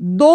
2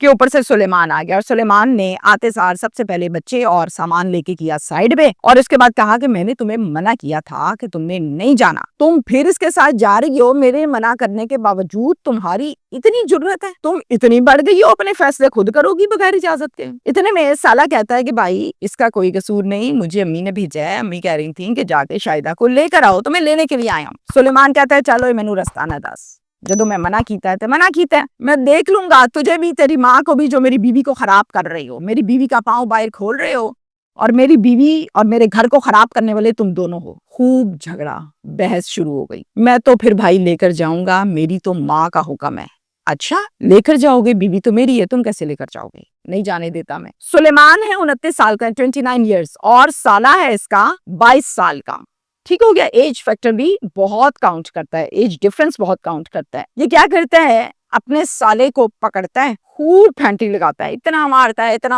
کہ اوپر سے سلیمان آ گیا اور سلیمان نے آتے سار سب سے پہلے بچے اور سامان لے کے کیا سائڈ پہ اور اس کے بعد کہا کہ میں نے تمہیں منع کیا تھا کہ تم نے نہیں جانا, تم پھر اس کے ساتھ جا رہی ہو, میرے منع کرنے کے باوجود تمہاری اتنی جرت ہے, تم اتنی بڑھ گئی ہو, اپنے فیصلے خود کرو گی بغیر اجازت کے. اتنے میں سالہ کہتا ہے کہ بھائی اس کا کوئی قصور نہیں, مجھے امی نے بھیجا ہے, امی کہہ رہی تھیں کہ جا کے شاہدہ کو لے کر آؤ, تو میں لینے کے لیے آیا ہوں. سلیمان کہتا ہے چلو مینوں رستہ نہ دس, جدو میں منع کیتا ہے تو منع کیتا ہے, میں دیکھ لوں گا تجھے بھی تیری ماں کو بھی جو میری بیوی کو خراب کر رہی ہو, میری بیوی کا پاؤں باہر کھول رہے ہو اور میری بیوی اور میرے گھر کو خراب کرنے والے تم دونوں ہو. خوب جھگڑا بحث شروع ہو گئی. میں تو پھر بھائی لے کر جاؤں گا, میری تو ماں کا حکم ہے. اچھا لے کر جاؤ گے, بیوی تو میری ہے, تم کیسے لے کر جاؤ گے؟ نہیں جانے دیتا میں. سلیمان ہے 29 سال کا, 29 ایئرس, اور سالہ ہے اس کا 22 سال کا. ٹھیک ہو گیا, ایج فیکٹر بھی بہت کاؤنٹ کرتا ہے, ایج ڈفرنس بہت کاؤنٹ کرتا ہے. یہ کیا کرتا ہے, اپنے سالے کو پکڑتا ہے, خوب پھینٹی لگاتا ہے, اتنا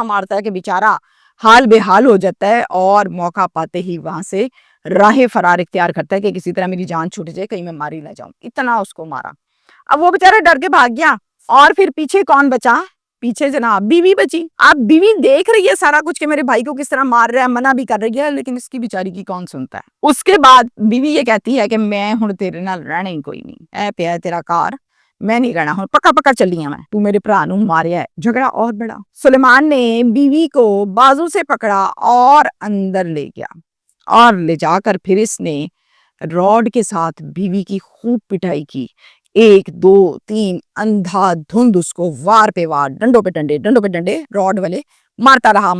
مارتا ہے کہ بیچارہ حال بے حال ہو جاتا ہے اور موقع پاتے ہی وہاں سے راہ فرار اختیار کرتا ہے کہ کسی طرح میری جان چھوٹ جائے, کہیں میں ماری نہ جاؤں. اتنا اس کو مارا. اب وہ بیچارہ ڈر کے بھاگ گیا اور پھر پیچھے کون بچا؟ پیچھے جناب بیوی بچی. اب بیوی دیکھ رہی ہے سارا کچھ کہ میرے بھائی کو کس طرح مار رہا ہے, منع بھی کر رہی ہے, لیکن اس کی بیچاری کی کون سنتا ہے. اس کے بعد بیوی یہ کہتی ہے کہ میں ہن تیرے نال رہنا ہی کوئی نہیں, اے پیا تیرا کار, میں نہیں رہنا ہوں, پکا چلی ہوں میں, تو میرے بھرا نوں ماریا ہے. جھگڑا اور بڑا. سلیمان نے بیوی کو بازو سے پکڑا اور اندر لے گیا اور لے جا کر پھر اس نے راڈ کے ساتھ بیوی کی خوب پٹائی کی. 1 2 3 اندھا دھند اس کو وار پہ وار, ڈنڈوں پہ ڈنڈے راڈ والے مارتا رہا.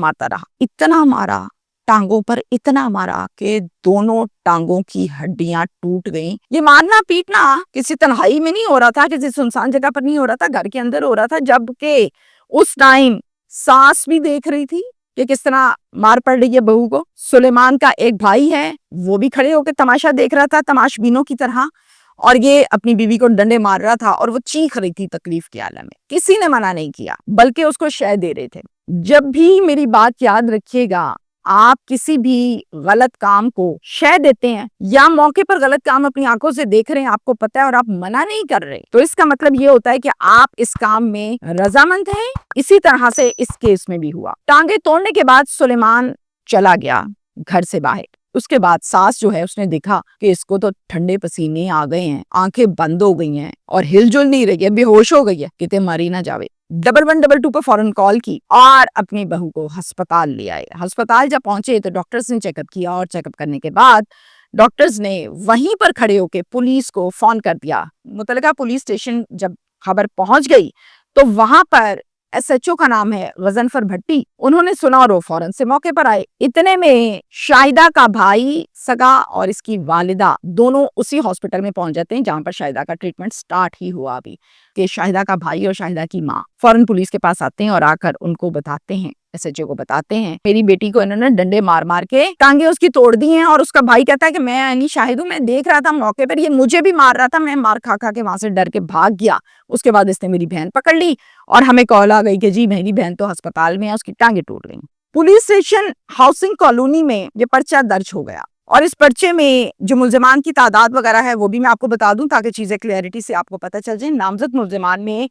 اتنا مارا ٹانگوں پر, اتنا مارا کہ دونوں ٹانگوں کی ہڈیاں ٹوٹ گئیں. یہ مارنا پیٹنا کسی تنہائی میں نہیں ہو رہا تھا, کسی سنسان جگہ پر نہیں ہو رہا تھا, گھر کے اندر ہو رہا تھا, جبکہ اس ٹائم ساس بھی دیکھ رہی تھی کہ کس طرح مار پڑ رہی ہے بہو کو. سلیمان کا ایک بھائی ہے, وہ بھی کھڑے ہو کے تماشا دیکھ رہا تھا تماش بینوں کی طرح, اور یہ اپنی بیوی کو ڈنڈے مار رہا تھا اور وہ چیخ رہی تھی تکلیف کے عالم میں. کسی نے منع نہیں کیا, بلکہ اس کو شے دے رہے تھے. جب بھی میری بات یاد رکھیے گا, آپ کسی بھی غلط کام کو شے دیتے ہیں یا موقع پر غلط کام اپنی آنکھوں سے دیکھ رہے ہیں, آپ کو پتہ ہے اور آپ منع نہیں کر رہے, تو اس کا مطلب یہ ہوتا ہے کہ آپ اس کام میں رضامند ہیں. اسی طرح سے اس کیس میں بھی ہوا. ٹانگیں توڑنے کے بعد سلیمان چلا گیا گھر سے باہر. اس کے بعد ساس جو ہے اس نے دیکھا کہ اس کو تو ٹھنڈے پسینے آ گئے ہیں, آنکھیں بند ہو گئی ہیں اور ہل جل نہیں رہی ہے, بے ہوش ہو گئی ہے, کتے ماری نہ جاوے. 1122 پر فوراً کال کی اور اپنی بہو کو ہسپتال لے آئے. ہسپتال جب پہنچے تو ڈاکٹرز نے چیک اپ کیا, اور چیک اپ کرنے کے بعد ڈاکٹرز نے وہیں پر کھڑے ہو کے پولیس کو فون کر دیا. متعلقہ پولیس اسٹیشن جب خبر پہنچ گئی تو وہاں پر ایس ایچ او کا نام ہے غضنفر بھٹی, انہوں نے سنا اور وہ فوراً سے موقع پر آئے. اتنے میں شاہدہ کا بھائی سگا اور اس کی والدہ دونوں اسی ہاسپٹل میں پہنچ جاتے ہیں جہاں پر شاہدہ کا ٹریٹمنٹ سٹارٹ ہی ہوا. ابھی کہ شاہدہ کا بھائی اور شاہدہ کی ماں فوراً پولیس کے پاس آتے ہیں اور آ کر ان کو بتاتے ہیں, ایس ایچ او کو بتاتے ہیں, میری بیٹی کو انہوں نے ڈنڈے مار کے ٹانگیں اس کی توڑ دی ہیں. اور اس کا بھائی کہتا ہے کہ میں یعنی شاہد ہوں, میں دیکھ رہا تھا موقع پر, یہ مجھے بھی مار رہا تھا, میں مار کھا کے وہاں سے ڈر کے بھاگ گیا. اس کے بعد اس نے میری بہن پکڑ لی اور ہمیں کال آ گئی کہ جی میری بہن تو ہسپتال میں ہے, اس کی ٹانگیں ٹوٹ گئی. پولیس اسٹیشن ہاؤسنگ کالونی میں یہ پرچہ درج ہو گیا, اور اس پرچے میں جو ملزمان کی تعداد وغیرہ ہے وہ بھی میں آپ کو بتا دوں تاکہ چیزیں کلیئرٹی سے آپ کو پتہ چل جائیں. نامزد ملزمان میں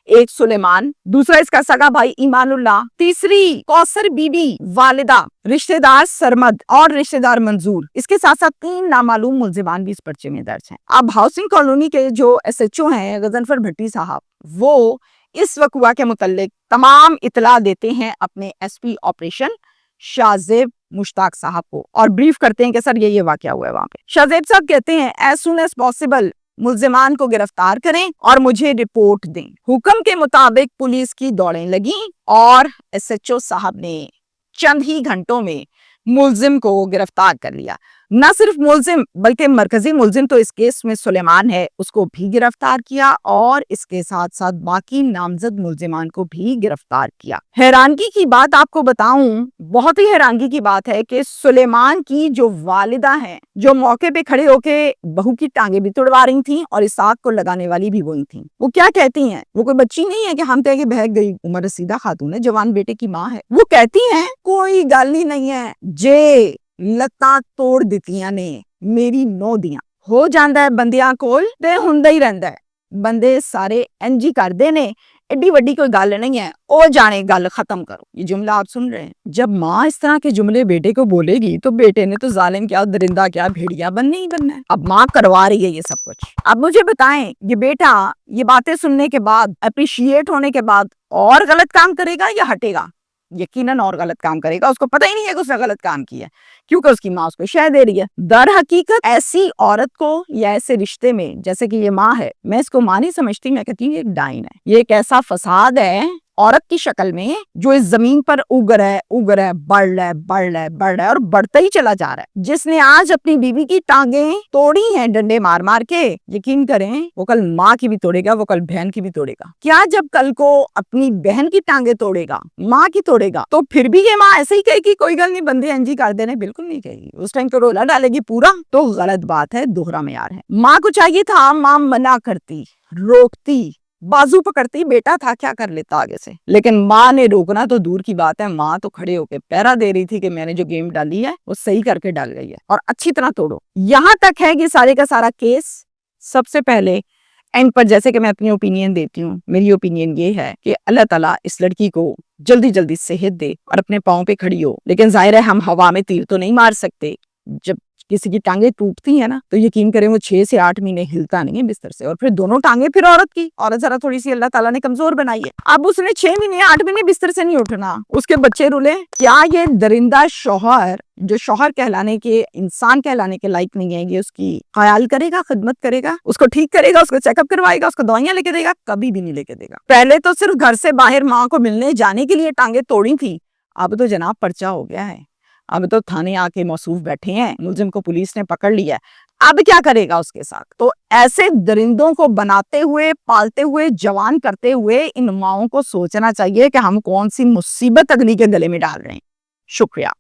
ایک سلیمان, دوسرا اس کا سگا بھائی ایمان اللہ, تیسری کوثر بی بی والدہ, رشتہ دار سرمد اور رشتہ دار منظور. اس کے ساتھ ساتھ 3 نامعلوم ملزمان بھی اس پرچے میں درج ہیں. اب ہاؤسنگ کالونی کے جو ایس ایچ او ہیں غضنفر بھٹی صاحب, وہ اس وقوع کے متعلق تمام اطلاع دیتے ہیں اپنے ایس پی آپریشن شاہ زیب مشتاق صاحب کو, اور بریف کرتے ہیں کہ سر یہ واقعہ ہوا ہے وہاں پہ. شاہ زیب صاحب کہتے ہیں ایز سون ایز پاسبل ملزمان کو گرفتار کریں اور مجھے رپورٹ دیں. حکم کے مطابق پولیس کی دوڑیں لگیں اور ایس ایچ او صاحب نے چند ہی گھنٹوں میں ملزم کو گرفتار کر لیا. نہ صرف ملزم بلکہ مرکزی ملزم تو اس کیس میں سلیمان ہے, اس کو بھی گرفتار کیا, اور اس کے ساتھ ساتھ باقی نامزد ملزمان کو بھی گرفتار کیا. حیرانگی کی بات آپ کو بتاؤں, بہت ہی حیرانگی کی بات ہے کہ سلیمان کی جو والدہ ہیں, جو موقع پہ کھڑے ہو کے بہو کی ٹانگیں بھی توڑوا رہی تھیں اور اسحاق کو لگانے والی بھی وہی تھیں, وہ کیا کہتی ہیں؟ وہ کوئی بچی نہیں ہے کہ ہم کہہ کے بہک گئی, عمر رسیدہ خاتون ہے, جوان بیٹے کی ماں ہے. وہ کہتی ہیں کوئی گل ہی نہیں ہے, جے لتاں توڑ دتیاں نے میری نو دیاں, ہو جاندا ہے بندیاں کول تے ہوندا ہی رہندا ہے. بندے سارے انجی کردے نے, ایڈی وڈی کوئی گل نہیں ہے، او جانے گل ختم کرو. یہ جملہ آپ سن رہے ہیں. جب ماں اس طرح کے جملے بیٹے کو بولے گی تو بیٹے نے تو ظالم کیا، درندہ کیا، بھیڑیا بننا ہی بننا ہے. اب ماں کروا رہی ہے یہ سب کچھ. اب مجھے بتائیں یہ بیٹا یہ باتیں سننے کے بعد، اپریشیٹ ہونے کے بعد اور غلط کام کرے گا یا ہٹے گا؟ یقیناً اور غلط کام کرے گا. اس کو پتہ ہی نہیں ہے کہ اس نے غلط کام کیا ہے، کیونکہ اس کی ماں اس کو شے دے رہی ہے. در حقیقت ایسی عورت کو یا ایسے رشتے میں، جیسے کہ یہ ماں ہے، میں اس کو ماں نہیں سمجھتی، میں کہتی ہوں یہ ایک ڈائن ہے. یہ ایک ایسا فساد ہے عورت کی شکل میں جو اس زمین پر اگ رہا ہے، بڑھ رہا ہے اور بڑھتا ہی چلا جا رہا ہے. جس نے آج اپنی بیوی کی ٹانگیں توڑی ہیں ڈنڈے مار مار کے، یقین کریں وہ کل ماں کی بھی توڑے گا، وہ کل بہن کی بھی توڑے گا. کیا جب کل کو اپنی بہن کی ٹانگیں توڑے گا، ماں کی توڑے گا، تو پھر بھی یہ ماں ایسے ہی کہے گی کوئی گل نہیں بندے انجی کر دینے؟ بالکل نہیں کہے گی. اس ٹائم تو رولا ڈالے گی پورا. تو غلط بات ہے، دوہرا معیار ہے. ماں کو چاہیے تھا ماں منع کرتی، روکتی، بازو پکڑتی، بیٹا تھا کیا کر لیتا آگے سے. لیکن ماں نے روکنا تو دور کی بات ہے، ماں تو کھڑے ہو کے پہرا دے رہی تھی کہ میں نے جو گیم ڈالی ہے وہ صحیح کر کے ڈال گئی ہے اور اچھی طرح توڑو. یہاں تک ہے کہ سارے کا سارا کیس سب سے پہلے اینڈ پر، جیسے کہ میں اپنی اوپینین دیتی ہوں، میری اوپینین یہ ہے کہ اللہ تعالیٰ اس لڑکی کو جلدی جلدی صحت دے اور اپنے پاؤں پہ کھڑی ہو. لیکن ظاہر ہے ہم ہوا میں تیر تو نہیں مار سکتے. جب کسی کی ٹانگیں ٹوٹتی ہیں نا تو یقین کریں وہ 6 سے 8 مہینے ہلتا نہیں ہے بستر سے. اور پھر دونوں ٹانگیں پھر عورت ذرا تھوڑی سی اللہ تعالیٰ نے کمزور بنائی ہے. اب اس نے 6 مہینے 8 مہینے بستر سے نہیں اٹھنا، اس کے بچے رولے. کیا یہ درندہ شوہر جو شوہر کہلانے کے، انسان کہلانے کے لائق نہیں ہے، یہ اس کی خیال کرے گا، خدمت کرے گا، اس کو ٹھیک کرے گا، اس کو چیک اپ کروائے گا، اس کو دوائیاں لے کے دے گا؟ کبھی بھی نہیں لے کے دے گا. پہلے تو صرف گھر سے باہر ماں کو ملنے جانے کے لیے ٹانگیں توڑی تھی، اب تو جناب پرچہ ہو گیا ہے. اب تو تھانے آ کے موصوف بیٹھے ہیں، ملزم کو پولیس نے پکڑ لیا ہے. اب کیا کرے گا اس کے ساتھ؟ تو ایسے درندوں کو بناتے ہوئے، پالتے ہوئے، جوان کرتے ہوئے ان ماؤں کو سوچنا چاہیے کہ ہم کون سی مصیبت اگلی کے گلے میں ڈال رہے ہیں. شکریہ.